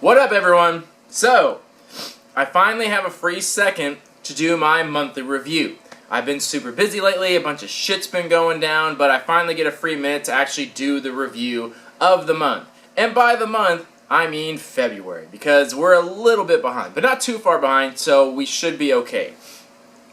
What up, everyone? So, I finally have a free second to do my monthly review. I've been super busy lately, a bunch of shit's been going down, but I finally get a free minute to actually do the review of the month. And by the month, I mean February, because we're a little bit behind, but not too far behind, so we should be okay.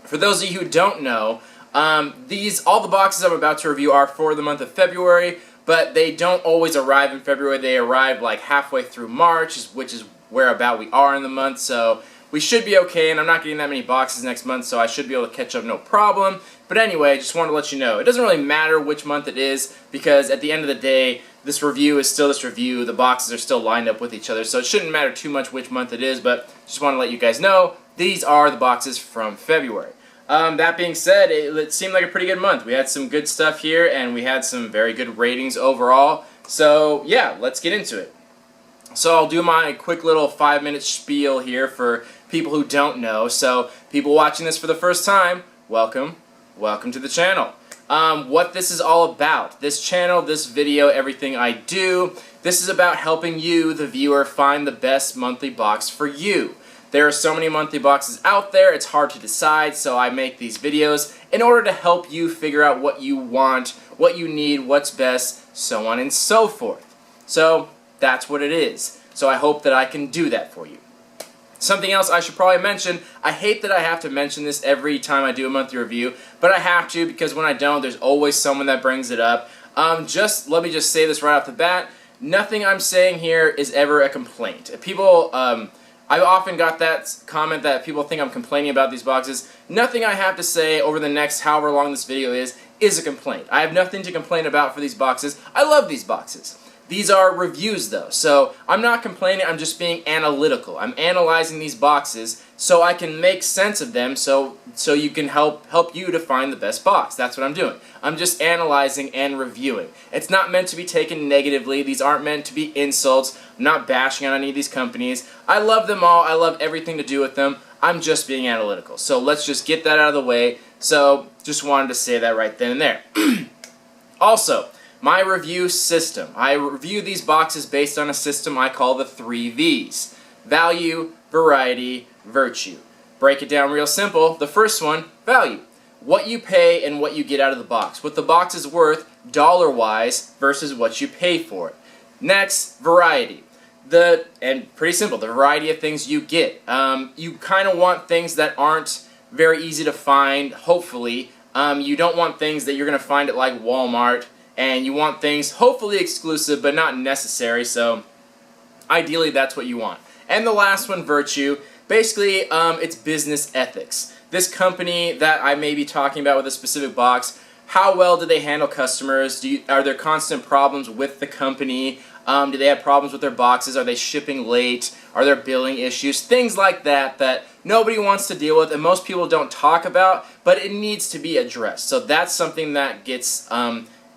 For those of you who don't know, all the boxes I'm about to review are for the month of February, but they don't always arrive in February. They arrive like halfway through March, which is where about we are in the month, so we should be okay, and I'm not getting that many boxes next month, so I should be able to catch up no problem. But anyway, just wanted to let you know, it doesn't really matter which month it is, because at the end of the day, this review is still this review. The boxes are still lined up with each other, so it shouldn't matter too much which month it is, but just want to let you guys know, these are the boxes from February. That being said, it seemed like a pretty good month. We had some good stuff here, and we had some very good ratings overall. So, yeah, let's get into it. So I'll do my quick little 5-minute spiel here for people who don't know. So, people watching this for the first time, welcome. Welcome to the channel. What this is all about. This channel, this video, everything I do, this is about helping you, the viewer, find the best monthly box for you. There are so many monthly boxes out there, it's hard to decide, so I make these videos in order to help you figure out what you want, what you need, what's best, so on and so forth. So, that's what it is. So I hope that I can do that for you. Something else I should probably mention, I hate that I have to mention this every time I do a monthly review, but I have to because when I don't, there's always someone that brings it up. Let me just say this right off the bat, nothing I'm saying here is ever a complaint. People, I've often got that comment that people think I'm complaining about these boxes. Nothing I have to say over the next however long this video is a complaint. I have nothing to complain about for these boxes. I love these boxes. These are reviews though, so I'm not complaining, I'm just being analytical. I'm analyzing these boxes so I can make sense of them so you can help you to find the best box. That's what I'm doing. I'm just analyzing and reviewing. It's not meant to be taken negatively. These aren't meant to be insults. I'm not bashing on any of these companies. I love them all. I love everything to do with them. I'm just being analytical. So let's just get that out of the way. So just wanted to say that right then and there. Also, my review system. I review these boxes based on a system I call the 3 V's. Value, variety, virtue. Break it down real simple. The first one, value. What you pay and what you get out of the box. What the box is worth dollar-wise versus what you pay for it. Next, variety. And pretty simple, the variety of things you get. You kind of want things that aren't very easy to find, hopefully. You don't want things that you're going to find at like Walmart. And you want things hopefully exclusive, but not necessary, so ideally that's what you want. And the last one, virtue, basically it's business ethics. This company that I may be talking about with a specific box, how well do they handle customers? Are there constant problems with the company? Do they have problems with their boxes? Are they shipping late? Are there billing issues? Things like that that nobody wants to deal with and most people don't talk about, but it needs to be addressed. So that's something that gets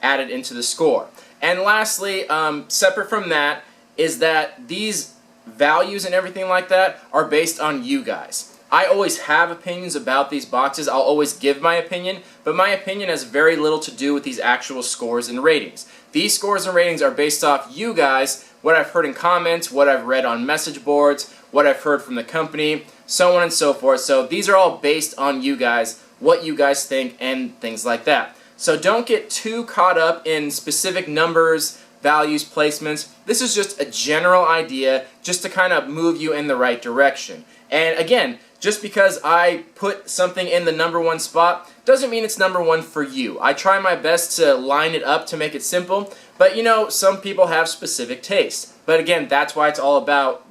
added into the score. And lastly, separate from that, is that these values and everything like that are based on you guys. I always have opinions about these boxes. I'll always give my opinion, but my opinion has very little to do with these actual scores and ratings. These scores and ratings are based off you guys, what I've heard in comments, what I've read on message boards, what I've heard from the company, so on and so forth. So these are all based on you guys, what you guys think, and things like that. So don't get too caught up in specific numbers, values, placements. This is just a general idea just to kind of move you in the right direction. And again, just because I put something in the #1 spot doesn't mean it's #1 for you. I try my best to line it up to make it simple, but you know, some people have specific tastes. But again, that's why it's all about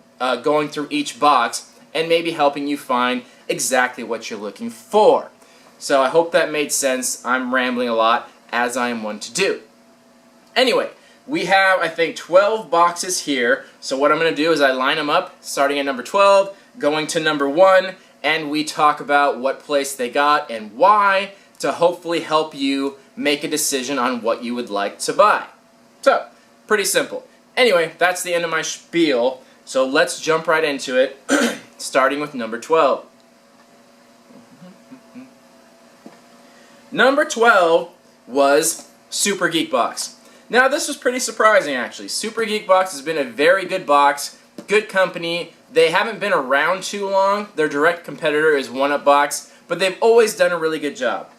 going through each box and maybe helping you find exactly what you're looking for. So I hope that made sense. I'm rambling a lot, as I am one to do. Anyway, we have, I think, 12 boxes here. So what I'm going to do is I line them up, starting at number 12, going to number 1, and we talk about what place they got and why to hopefully help you make a decision on what you would like to buy. So, pretty simple. Anyway, that's the end of my spiel. So let's jump right into it, starting with number 12. Number 12 was Super Geek Box. Now this was pretty surprising actually. Super Geek Box has been a very good box good company. They haven't been around too long. Their direct competitor is Box, but they've always done a really good job.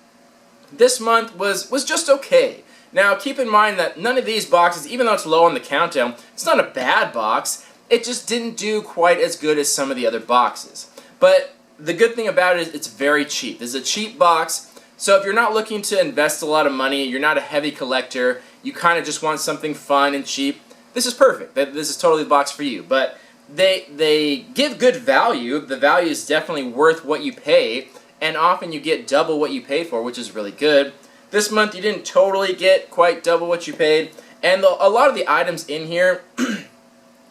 This month was just okay. Now, keep in mind that none of these boxes, even though it's low on the countdown, it's not a bad box. It just didn't do quite as good as some of the other boxes. But the good thing about it is it's very cheap. This is a cheap box, so if you're not looking to invest a lot of money, you're not a heavy collector, you kind of just want something fun and cheap, this is perfect. This is totally the box for you. But they give good value. The value is definitely worth what you pay, and often you get double what you pay for, which is really good. This month you didn't totally get quite double what you paid, and a lot of the items in here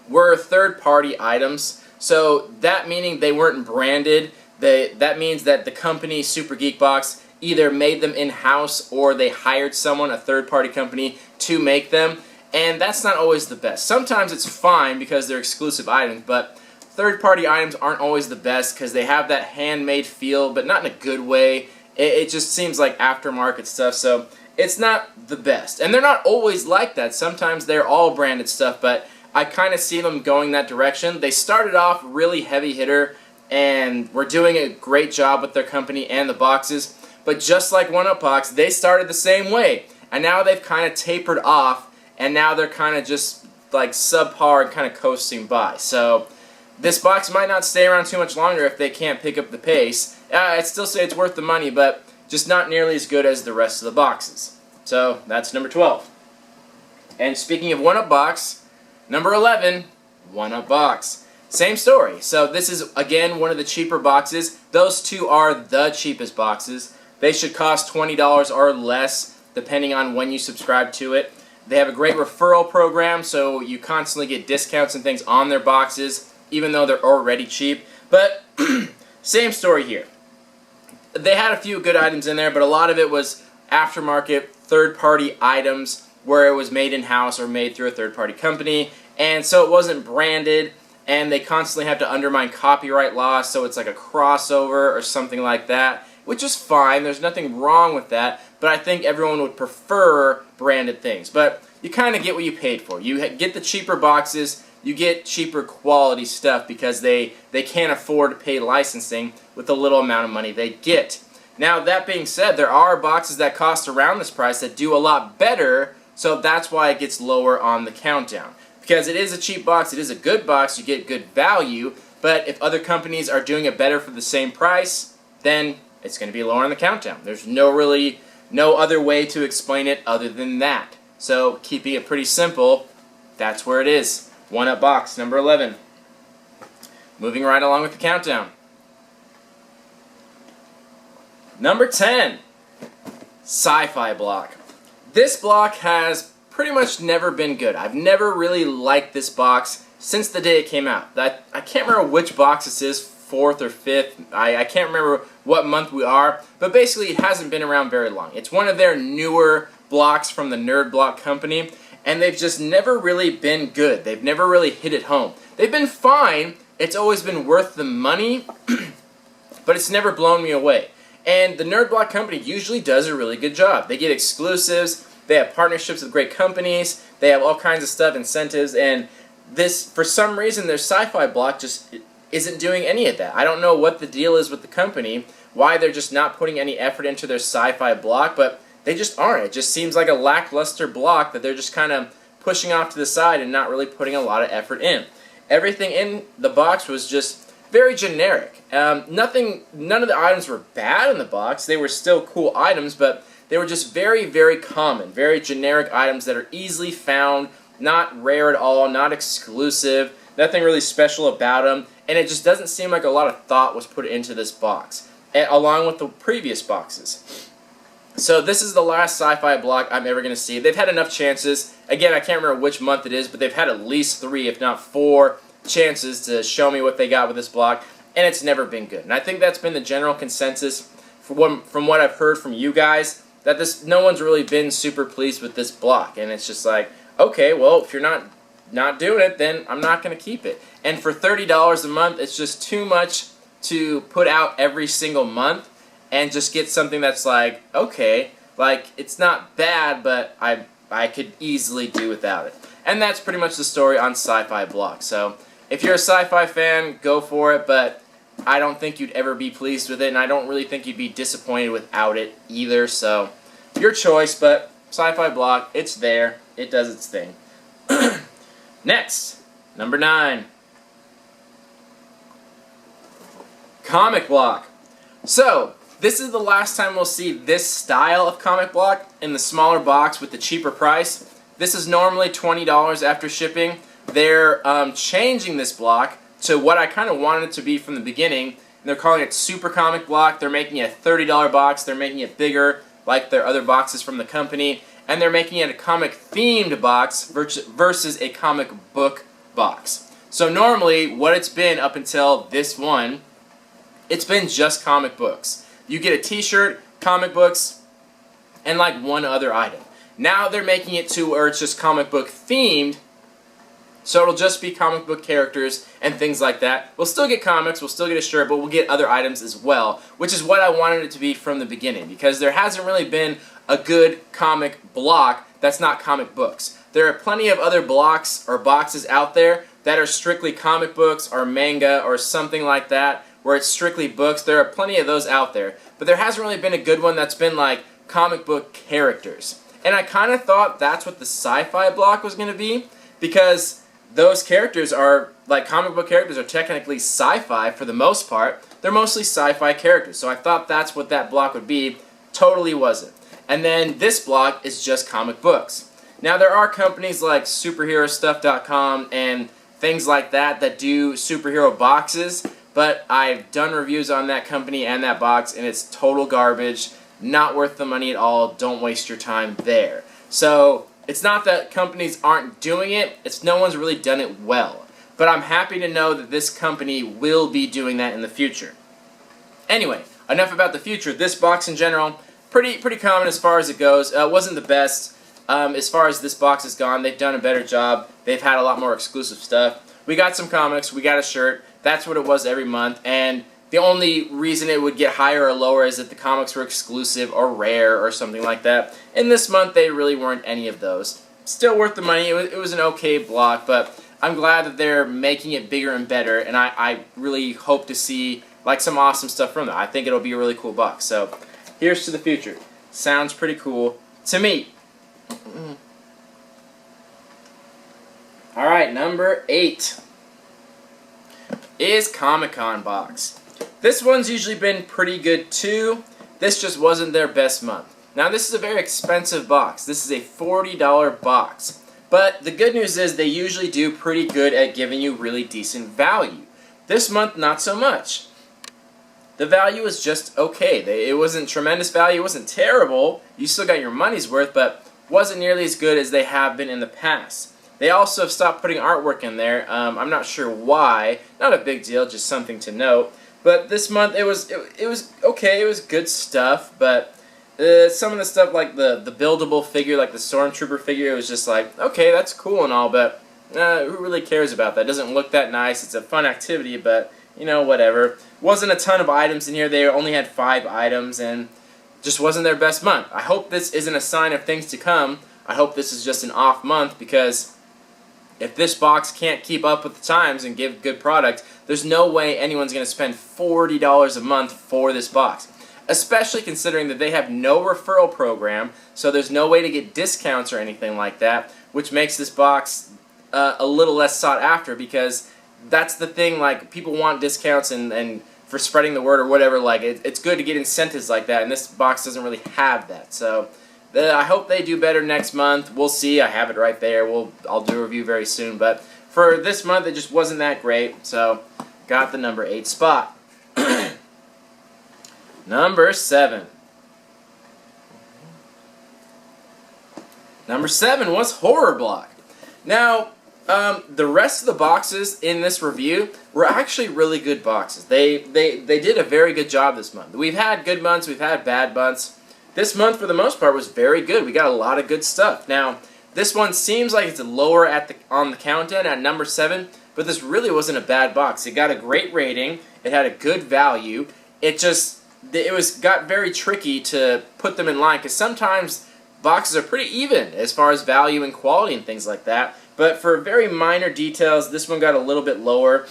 were third-party items, so that meaning they weren't branded. That means that the company, Super Geek Box, either made them in-house or they hired someone, a third-party company, to make them, and that's not always the best. Sometimes it's fine because they're exclusive items, but third-party items aren't always the best because they have that handmade feel, but not in a good way. It just seems like aftermarket stuff, so it's not the best. And they're not always like that. Sometimes they're all branded stuff, but I kind of see them going that direction. They started off really heavy hitter, and were doing a great job with their company and the boxes. But just like Box, they started the same way. And now they've kind of tapered off, and now they're kind of just like subpar and kind of coasting by. So this box might not stay around too much longer if they can't pick up the pace. I'd still say it's worth the money, but just not nearly as good as the rest of the boxes. So that's number 12. And speaking of Box, number 11, Box. Same story. So this is, again, one of the cheaper boxes. Those two are the cheapest boxes. They should cost $20 or less, depending on when you subscribe to it. They have a great referral program, so you constantly get discounts and things on their boxes, even though they're already cheap. But same story here. They had a few good items in there, but a lot of it was aftermarket, third-party items where it was made in-house or made through a third-party company, and so it wasn't branded, and they constantly have to undermine copyright laws, so it's like a crossover or something like that, which is fine. There's nothing wrong with that, but I think everyone would prefer branded things. But you kind of get what you paid for. You get the cheaper boxes, you get cheaper quality stuff because they can't afford to pay licensing with the little amount of money they get. Now, that being said, there are boxes that cost around this price that do a lot better, so that's why it gets lower on the countdown. Because it is a cheap box, it is a good box, you get good value, but if other companies are doing it better for the same price, then it's going to be lower on the countdown. There's no other way to explain it other than that. So, keeping it pretty simple, that's where it is. Box, number 11. Moving right along with the countdown. Number 10, Sci-Fi Block. This block has pretty much never been good. I've never really liked this box since the day it came out. I can't remember which box this is, 4th or 5th. I can't remember what month we are, but basically it hasn't been around very long. It's one of their newer blocks from the Nerd Block company, and they've just never really been good. They've never really hit it home. They've been fine. It's always been worth the money, but it's never blown me away. And the Nerd Block company usually does a really good job. They get exclusives, they have partnerships with great companies, they have all kinds of stuff, incentives, and this, for some reason, their Sci-Fi Block just isn't doing any of that. I don't know what the deal is with the company, why they're just not putting any effort into their Sci-Fi Block, but they just aren't. It just seems like a lackluster block that they're just kind of pushing off to the side and not really putting a lot of effort in. Everything in the box was just very generic. None of the items were bad in the box. They were still cool items, but they were just very, very common, very generic items that are easily found, not rare at all, not exclusive, nothing really special about them, and it just doesn't seem like a lot of thought was put into this box, along with the previous boxes. So this is the last Sci-Fi Block I'm ever going to see. They've had enough chances. Again, I can't remember which month it is, but they've had at least 3, if not 4, chances to show me what they got with this block, and it's never been good. And I think that's been the general consensus from what I've heard from you guys, that no one's really been super pleased with this block. And it's just like, okay, well, if you're not doing it, then I'm not going to keep it. And for $30 a month, it's just too much to put out every single month and just get something that's like, okay, like, it's not bad, but I could easily do without it. And that's pretty much the story on Sci-Fi Block. So if you're a sci-fi fan, go for it, but I don't think you'd ever be pleased with it, and I don't really think you'd be disappointed without it either, so your choice, but Sci-Fi Block, it's there, it does its thing. Next, number 9. Comic Block. So, this is the last time we'll see this style of comic block in the smaller box with the cheaper price. This is normally $20 after shipping. They're changing this block to what I kind of wanted it to be from the beginning. They're calling it Super Comic Block. They're making it a $30 box. They're making it bigger, like their other boxes from the company. And they're making it a comic-themed box versus a comic book box. So normally, what it's been up until this one, it's been just comic books. You get a t-shirt, comic books, and like one other item. Now they're making it to where it's just comic book themed, so it'll just be comic book characters and things like that. We'll still get comics, we'll still get a shirt, but we'll get other items as well, which is what I wanted it to be from the beginning, because there hasn't really been a good comic block that's not comic books. There are plenty of other blocks or boxes out there that are strictly comic books or manga or something like that, where it's strictly books. There are plenty of those out there, but there hasn't really been a good one that's been like comic book characters. And I kind of thought that's what the Sci-Fi Block was going to be, because those characters are, like, comic book characters are technically sci-fi for the most part. They're mostly sci-fi characters, so I thought that's what that block would be. Totally wasn't. And then this block is just comic books. Now there are companies like superherostuff.com and things like that that do superhero boxes, but I've done reviews on that company and that box, and it's total garbage. Not worth the money at all. Don't waste your time there. So it's not that companies aren't doing it, it's no one's really done it well. But I'm happy to know that this company will be doing that in the future. Anyway, enough about the future. This box in general, pretty common as far as it goes. It wasn't the best. As far as this box has gone, they've done a better job. They've had a lot more exclusive stuff. We got some comics, we got a shirt. That's what it was every month, and the only reason it would get higher or lower is that the comics were exclusive or rare or something like that. In this month, they really weren't any of those. Still worth the money. It was an okay block, but I'm glad that they're making it bigger and better, and I really hope to see like some awesome stuff from them. I think it'll be a really cool box. So here's to the future. Sounds pretty cool to me. Alright, number 8 is Comic-Con box. This one's usually been pretty good too. This just wasn't their best month. Now this is a very expensive box. This is a $40 box. But the good news is they usually do pretty good at giving you really decent value. This month, not so much. The value is just okay. It wasn't tremendous value, it wasn't terrible. You still got your money's worth, but wasn't nearly as good as they have been in the past. They also have stopped putting artwork in there. I'm not sure why. Not a big deal, just something to note. But this month it was okay. It was good stuff, but some of the stuff like the buildable figure, like the Stormtrooper figure, it was just like, okay, that's cool and all, but who really cares about that? It doesn't look that nice. It's a fun activity, but you know, whatever. Wasn't a ton of items in here. They only had 5 items, and just wasn't their best month. I hope this isn't a sign of things to come. I hope this is just an off month, because if this box can't keep up with the times and give good product, there's no way anyone's going to spend $40 a month for this box. Especially considering that they have no referral program, so there's no way to get discounts or anything like that, which makes this box a little less sought after, because that's the thing, like, people want discounts and for spreading the word or whatever, like, it's good to get incentives like that, and this box doesn't really have that, so I hope they do better next month. We'll see. I have it right there. I'll do a review very soon. But for this month, it just wasn't that great. So, got the number 8 spot. Number 7. Number 7 was Horror Block. Now, the rest of the boxes in this review were actually really good boxes. They did a very good job this month. We've had good months. We've had bad months. This month, for the most part, was very good. We got a lot of good stuff. Now, this one seems like it's lower on the countdown at number 7, but this really wasn't a bad box. It got a great rating. It had a good value. It got very tricky to put them in line, because sometimes boxes are pretty even as far as value and quality and things like that. But for very minor details, this one got a little bit lower.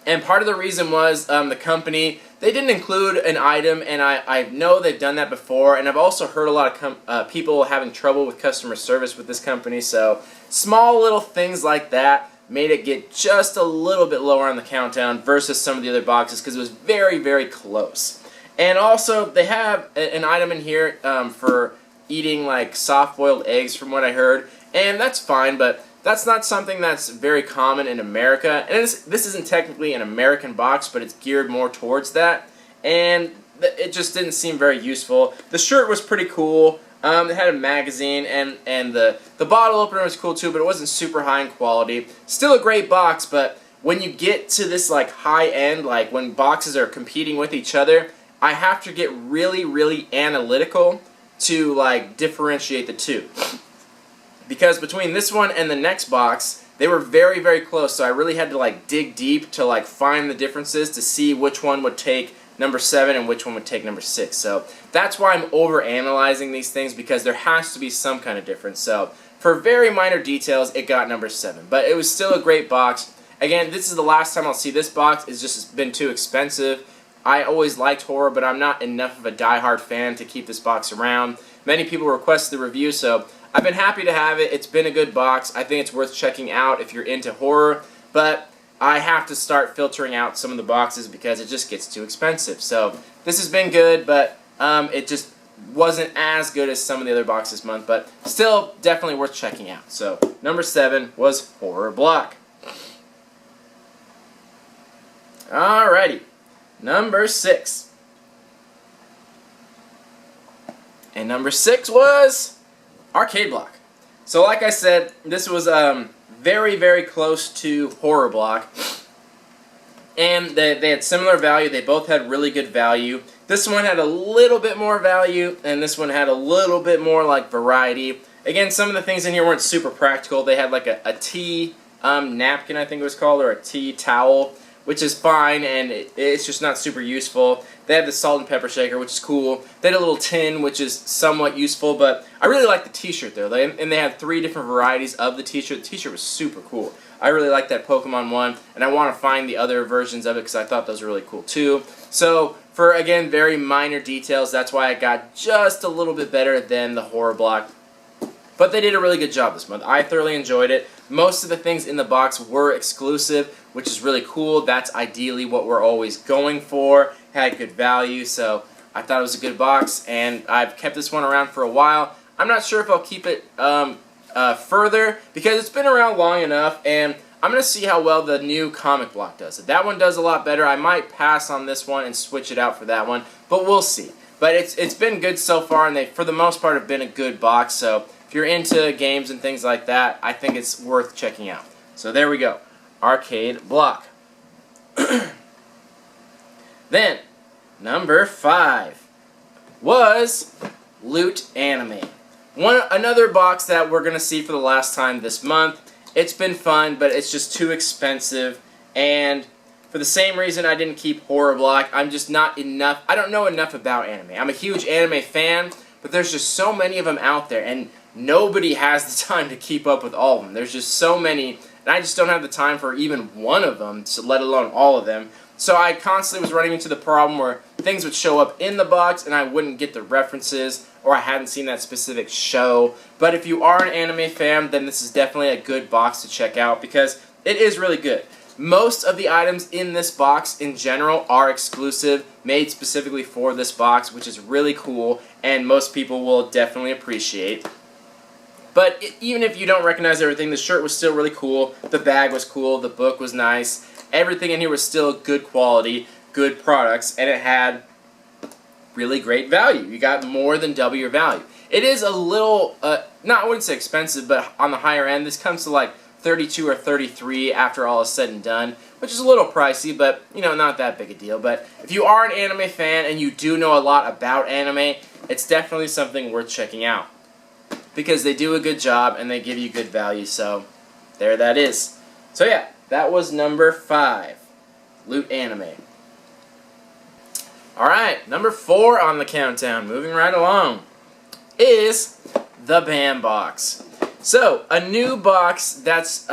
And part of the reason was the company, they didn't include an item, and I know they've done that before, and I've also heard a lot of people having trouble with customer service with this company, so small little things like that made it get just a little bit lower on the countdown versus some of the other boxes because it was very, very close. And also, they have an item in here for eating like soft-boiled eggs from what I heard, and that's fine, but that's not something that's very common in America. And this isn't technically an American box, but it's geared more towards that. And it just didn't seem very useful. The shirt was pretty cool. It had a magazine, and the bottle opener was cool too, but it wasn't super high in quality. Still a great box, but when you get to this like high end, like when boxes are competing with each other, I have to get really, really analytical to like differentiate the two. Because between this one and the next box, they were very, very close, so I really had to like dig deep to like find the differences to see which one would take number 7 and which one would take number 6. So that's why I'm over-analyzing these things, because there has to be some kind of difference. So for very minor details, it got number 7. But it was still a great box. Again, this is the last time I'll see this box. It's just been too expensive. I always liked horror, but I'm not enough of a die-hard fan to keep this box around. Many people requested the review, so I've been happy to have it. It's been a good box. I think it's worth checking out if you're into horror, but I have to start filtering out some of the boxes because it just gets too expensive. So this has been good, but it just wasn't as good as some of the other boxes this month, but still definitely worth checking out. So number 7 was Horror Block. Alrighty, number 6. And number 6 was Arcade Block. So like I said, this was very, very close to Horror Block. And they had similar value. They both had really good value. This one had a little bit more value, and this one had a little bit more like variety. Again, some of the things in here weren't super practical. They had like a tea napkin, I think it was called, or a tea towel, which is fine, and it's just not super useful. They had the salt and pepper shaker, which is cool. They had a little tin, which is somewhat useful, but I really like the t-shirt though. And they had 3 different varieties of the t-shirt. The t-shirt was super cool. I really like that Pokemon one, and I want to find the other versions of it because I thought those were really cool too. So, for, again, very minor details, that's why I got just a little bit better than the Horror Block. But they did a really good job this month. I thoroughly enjoyed it. Most of the things in the box were exclusive, which is really cool. That's ideally what we're always going for. Had good value, so I thought it was a good box, and I've kept this one around for a while. I'm not sure if I'll keep it further, because it's been around long enough, and I'm going to see how well the new comic block does. If that one does a lot better, I might pass on this one and switch it out for that one, but we'll see. But it's been good so far, and they, for the most part, have been a good box, so if you're into games and things like that, I think it's worth checking out. So there we go. Arcade Block. Then, number 5 was Loot Anime. Another box that we're going to see for the last time this month. It's been fun, but it's just too expensive, and for the same reason I didn't keep Horror Block, I'm just not enough, I don't know enough about anime. I'm a huge anime fan, but there's just so many of them out there, and nobody has the time to keep up with all of them. There's just so many, and I just don't have the time for even one of them, let alone all of them. So I constantly was running into the problem where things would show up in the box and I wouldn't get the references, or I hadn't seen that specific show. But if you are an anime fan, then this is definitely a good box to check out because it is really good. Most of the items in this box in general are exclusive, made specifically for this box, which is really cool and most people will definitely appreciate. But even if you don't recognize everything, the shirt was still really cool, the bag was cool, the book was nice. Everything in here was still good quality, good products, and it had really great value. You got more than double your value. It is a little, I wouldn't say expensive, but on the higher end. This comes to like $32 or $33 after all is said and done, which is a little pricey, but, you know, not that big a deal. But if you are an anime fan and you do know a lot about anime, it's definitely something worth checking out because they do a good job and they give you good value, so there that is. So yeah. That was number 5, Loot Anime. Alright, number 4 on the countdown, moving right along, is the BAM Box. So, a new box that's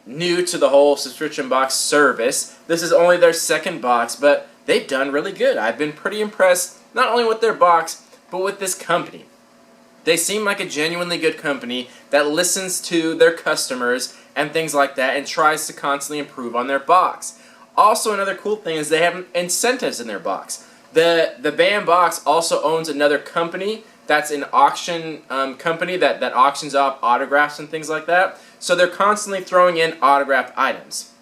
new to the whole subscription box service. This is only their second box, but they've done really good. I've been pretty impressed, not only with their box, but with this company. They seem like a genuinely good company that listens to their customers and things like that and tries to constantly improve on their box. Also, another cool thing is they have incentives in their box. The BAM box also owns another company that's an auction company that auctions off autographs and things like that. So they're constantly throwing in autographed items.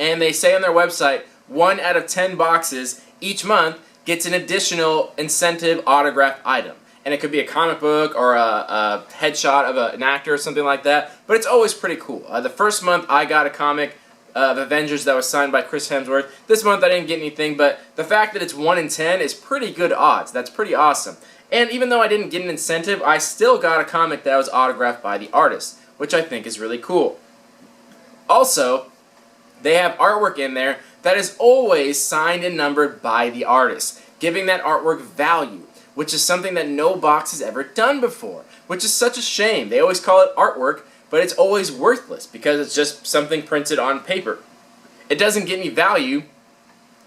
And they say on their website, 1 out of 10 boxes each month gets an additional incentive autographed item. And it could be a comic book or a headshot of an actor or something like that. But it's always pretty cool. The first month I got a comic of Avengers that was signed by Chris Hemsworth. This month I didn't get anything, but the fact that it's 1 in 10 is pretty good odds. That's pretty awesome. And even though I didn't get an incentive, I still got a comic that was autographed by the artist, which I think is really cool. Also, they have artwork in there that is always signed and numbered by the artist, giving that artwork value, which is something that no box has ever done before, which is such a shame. They always call it artwork, but it's always worthless because it's just something printed on paper. It doesn't give me value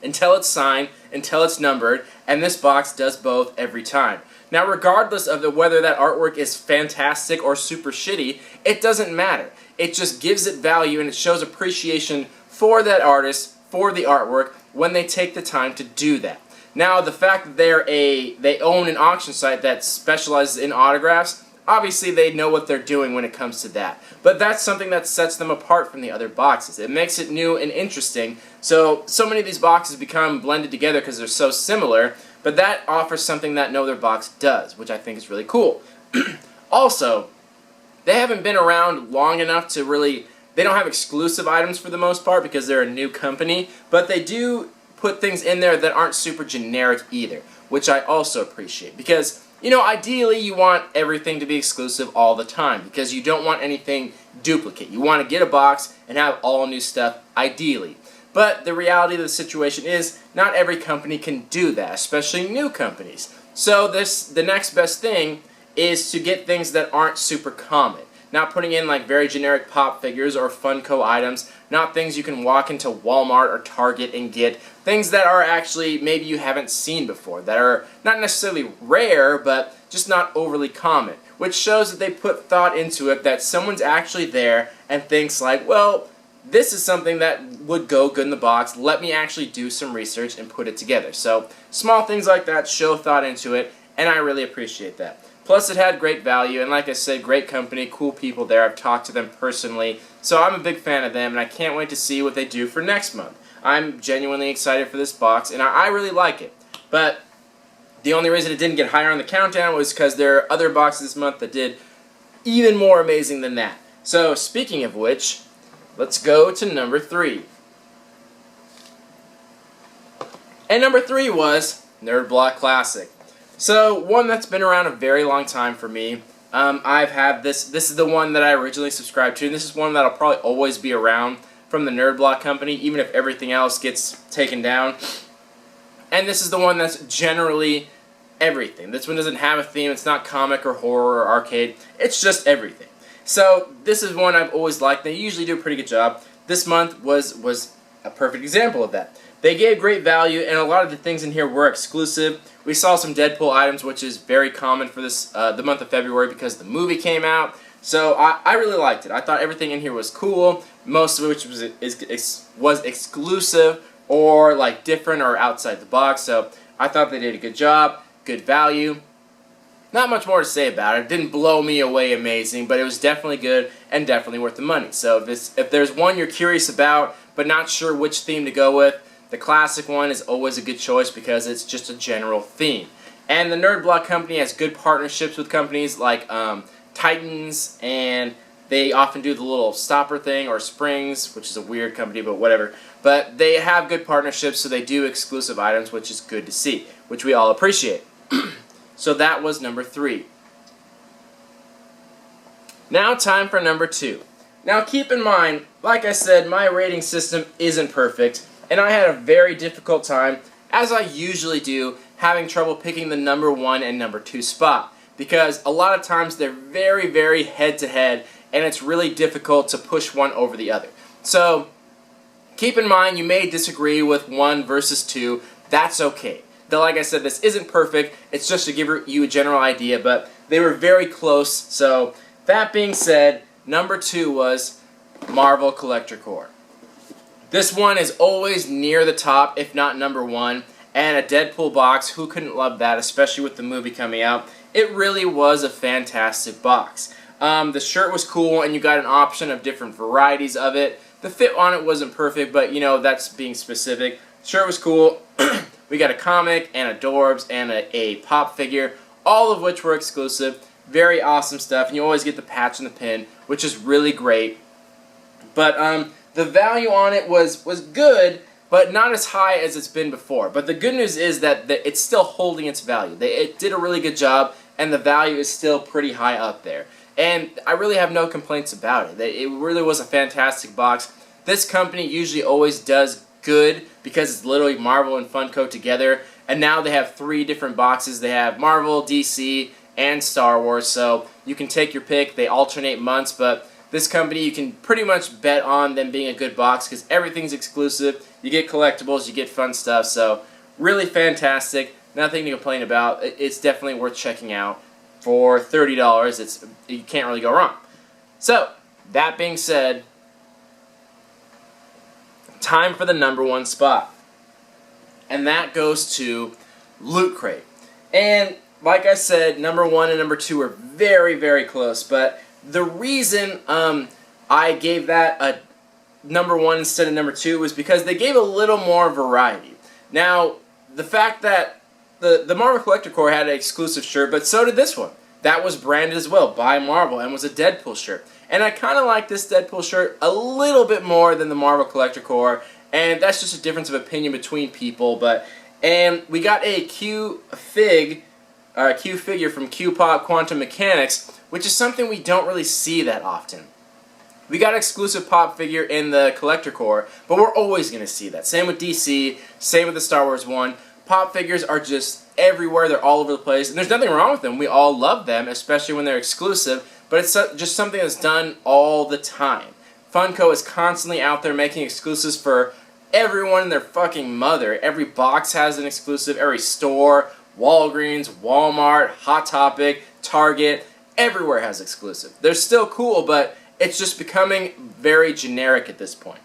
until it's signed, until it's numbered, and this box does both every time. Now, regardless of whether that artwork is fantastic or super shitty, it doesn't matter. It just gives it value and it shows appreciation for that artist, for the artwork, when they take the time to do that. Now, the fact that they own an auction site that specializes in autographs, obviously they know what they're doing when it comes to that. But that's something that sets them apart from the other boxes. It makes it new and interesting. So many of these boxes become blended together because they're so similar, but that offers something that no other box does, which I think is really cool. Also, they haven't been around long enough to really, they don't have exclusive items for the most part because they're a new company, but they do put things in there that aren't super generic either, which I also appreciate. Because, you know, ideally you want everything to be exclusive all the time because you don't want anything duplicate. You want to get a box and have all new stuff, ideally. But the reality of the situation is not every company can do that, especially new companies. So the next best thing is to get things that aren't super common. Not putting in like very generic pop figures or Funko items, not things you can walk into Walmart or Target and get. Things that are actually maybe you haven't seen before, that are not necessarily rare, but just not overly common. Which shows that they put thought into it, that someone's actually there and thinks like, well, this is something that would go good in the box. Let me actually do some research and put it together. So small things like that show thought into it, and I really appreciate that. Plus, it had great value, and like I said, great company, cool people there. I've talked to them personally, so I'm a big fan of them, and I can't wait to see what they do for next month. I'm genuinely excited for this box, and I really like it. But the only reason it didn't get higher on the countdown was because there are other boxes this month that did even more amazing than that. So, speaking of which, let's go to number 3. And number 3 was Nerd Block Classic. So, one that's been around a very long time for me. I've had this is the one that I originally subscribed to, and this is one that'll probably always be around from the Nerd Block company, even if everything else gets taken down. And this is the one that's generally everything. This one doesn't have a theme, it's not comic or horror or arcade, it's just everything. So, this is one I've always liked. They usually do a pretty good job. This month was a perfect example of that. They gave great value, and a lot of the things in here were exclusive. We saw some Deadpool items, which is very common for this the month of February because the movie came out. So I really liked it. I thought everything in here was cool, most of which was exclusive or like different or outside the box. So I thought they did a good job, good value. Not much more to say about it. It didn't blow me away amazing, but it was definitely good and definitely worth the money. So if there's one you're curious about but not sure which theme to go with, the classic one is always a good choice because it's just a general theme. And the Nerd Block company has good partnerships with companies like Titans, and they often do the little stopper thing, or Springs, which is a weird company, but whatever. But they have good partnerships, so they do exclusive items, which is good to see, which we all appreciate. So that was number 3. Now time for number 2. Now keep in mind, like I said, my rating system isn't perfect, and I had a very difficult time, as I usually do, having trouble picking the number 1 and number 2 spot. Because a lot of times they're very, very head-to-head and it's really difficult to push one over the other. So keep in mind, you may disagree with 1 versus 2. That's okay. Though, like I said, this isn't perfect. It's just to give you a general idea, but they were very close. So that being said, number 2 was Marvel Collector Corps. This one is always near the top, if not number 1. And a Deadpool box, who couldn't love that, especially with the movie coming out? It really was a fantastic box. The shirt was cool, and you got an option of different varieties of it. The fit on it wasn't perfect, but, you know, that's being specific. Shirt was cool. We got a comic, and a Dorbs, and a pop figure, all of which were exclusive. Very awesome stuff, and you always get the patch and the pin, which is really great. But the value on it was good, but not as high as it's been before. But the good news is that it's still holding its value. It did a really good job, and the value is still pretty high up there. And I really have no complaints about it. It really was a fantastic box. This company usually always does good because it's literally Marvel and Funko together. And now they have 3 different boxes. They have Marvel, DC, and Star Wars. So you can take your pick. They alternate months, but this company, you can pretty much bet on them being a good box because everything's exclusive. You get collectibles, you get fun stuff, so really fantastic. Nothing to complain about. It's definitely worth checking out. For $30, you can't really go wrong. So, that being said, time for the number 1 spot. And that goes to Loot Crate. And like I said, number 1 and number 2 are very, very close, but the reason I gave that a number 1 instead of number 2 was because they gave a little more variety. Now, the fact that the Marvel Collector Corps had an exclusive shirt, but so did this one. That was branded as well by Marvel and was a Deadpool shirt. And I kind of like this Deadpool shirt a little bit more than the Marvel Collector Corps, and that's just a difference of opinion between people. And we got a Q figure from Q-Pop Quantum Mechanics, which is something we don't really see that often. We got an exclusive pop figure in the Collector Corps, but we're always going to see that. Same with DC, same with the Star Wars one. Pop figures are just everywhere, they're all over the place, and there's nothing wrong with them. We all love them, especially when they're exclusive, but it's just something that's done all the time. Funko is constantly out there making exclusives for everyone and their fucking mother. Every box has an exclusive, every store, Walgreens, Walmart, Hot Topic, Target, everywhere has exclusive. They're still cool, but it's just becoming very generic at this point.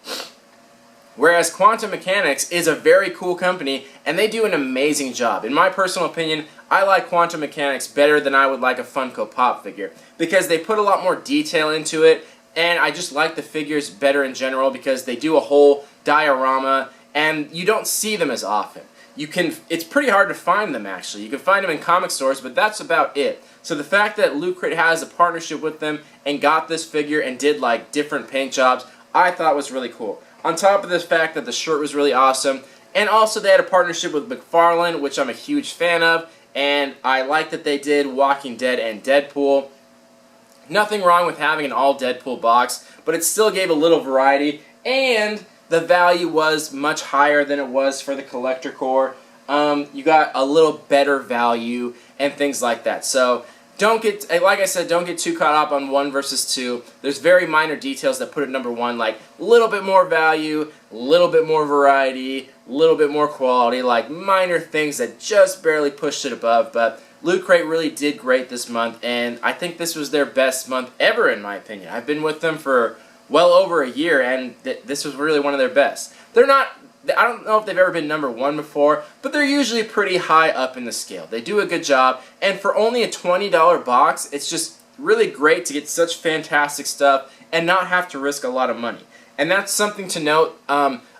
Whereas Quantum Mechanics is a very cool company, and they do an amazing job. In my personal opinion, I like Quantum Mechanics better than I would like a Funko Pop figure, because they put a lot more detail into it, and I just like the figures better in general because they do a whole diorama, and you don't see them as often. It's pretty hard to find them, actually. You can find them in comic stores, but that's about it. So the fact that Loot Crate has a partnership with them and got this figure and did like different paint jobs, I thought was really cool. On top of the fact that the shirt was really awesome, and also they had a partnership with McFarlane, which I'm a huge fan of, and I like that they did Walking Dead and Deadpool. Nothing wrong with having an all Deadpool box, but it still gave a little variety, and the value was much higher than it was for the Collector Corps. You got a little better value and things like that. So don't get, like I said, don't get too caught up on 1 versus 2. There's very minor details that put it number 1, like a little bit more value, a little bit more variety, a little bit more quality, like minor things that just barely pushed it above. But Loot Crate really did great this month, and I think this was their best month ever, in my opinion. I've been with them for well over a year, and this was really one of their best. I don't know if they've ever been number 1 before, but they're usually pretty high up in the scale. They do a good job, and for only a $20 box, it's just really great to get such fantastic stuff and not have to risk a lot of money. And that's something to note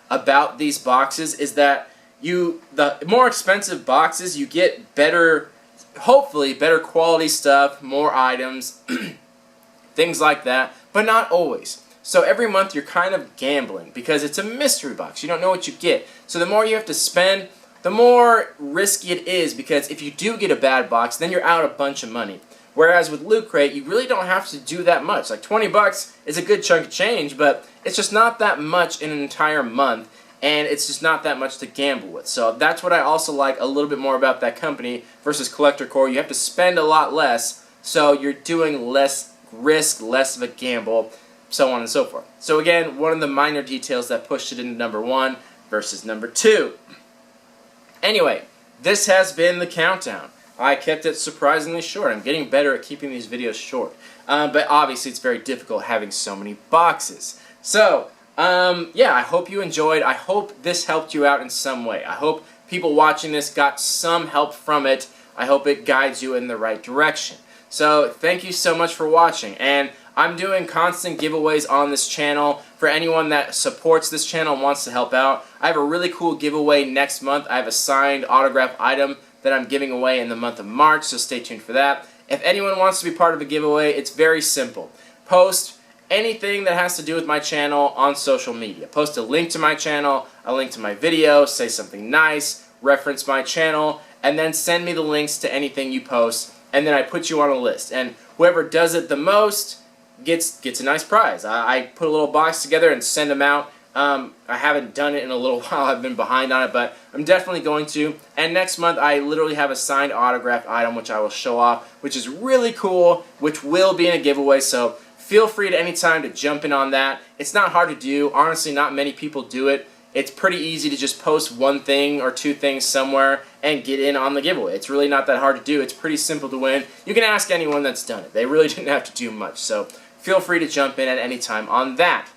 about these boxes, is that the more expensive boxes, you get better, hopefully better quality stuff, more items, things like that, but not always. So every month you're kind of gambling because it's a mystery box. You don't know what you get. So the more you have to spend, the more risky it is, because if you do get a bad box, then you're out a bunch of money. Whereas with Loot Crate, you really don't have to do that much. Like $20 is a good chunk of change, but it's just not that much in an entire month, and it's just not that much to gamble with. So that's what I also like a little bit more about that company versus Collector Corps. You have to spend a lot less, so you're doing less risk, less of a gamble, so on and so forth. So again, one of the minor details that pushed it into number 1 versus number 2. Anyway, this has been the countdown. I kept it surprisingly short. I'm getting better at keeping these videos short. But obviously it's very difficult having so many boxes. So, yeah, I hope you enjoyed. I hope this helped you out in some way. I hope people watching this got some help from it. I hope it guides you in the right direction. So, thank you so much for watching. And I'm doing constant giveaways on this channel. For anyone that supports this channel and wants to help out, I have a really cool giveaway next month. I have a signed autograph item that I'm giving away in the month of March, so stay tuned for that. If anyone wants to be part of a giveaway, it's very simple. Post anything that has to do with my channel on social media. Post a link to my channel, a link to my video, say something nice, reference my channel, and then send me the links to anything you post, and then I put you on a list. And whoever does it the most gets a nice prize. I put a little box together and send them out. I haven't done it in a little while. I've been behind on it, but I'm definitely going to. And next month, I literally have a signed autographed item, which I will show off, which is really cool, which will be in a giveaway. So feel free at any time to jump in on that. It's not hard to do. Honestly, not many people do it. It's pretty easy to just post one thing or two things somewhere and get in on the giveaway. It's really not that hard to do. It's pretty simple to win. You can ask anyone that's done it. They really didn't have to do much. So feel free to jump in at any time on that.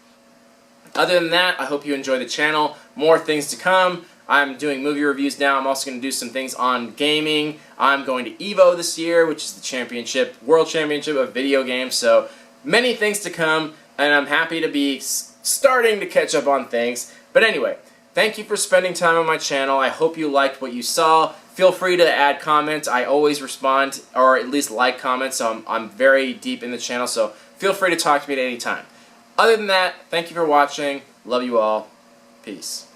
Other than that, I hope you enjoy the channel. More things to come. I'm doing movie reviews now. I'm also going to do some things on gaming. I'm going to EVO this year, which is the World Championship of video games. So many things to come, and I'm happy to be starting to catch up on things. But anyway, thank you for spending time on my channel. I hope you liked what you saw. Feel free to add comments. I always respond, or at least like comments, so I'm very deep in the channel, so feel free to talk to me at any time. Other than that, thank you for watching. Love you all. Peace.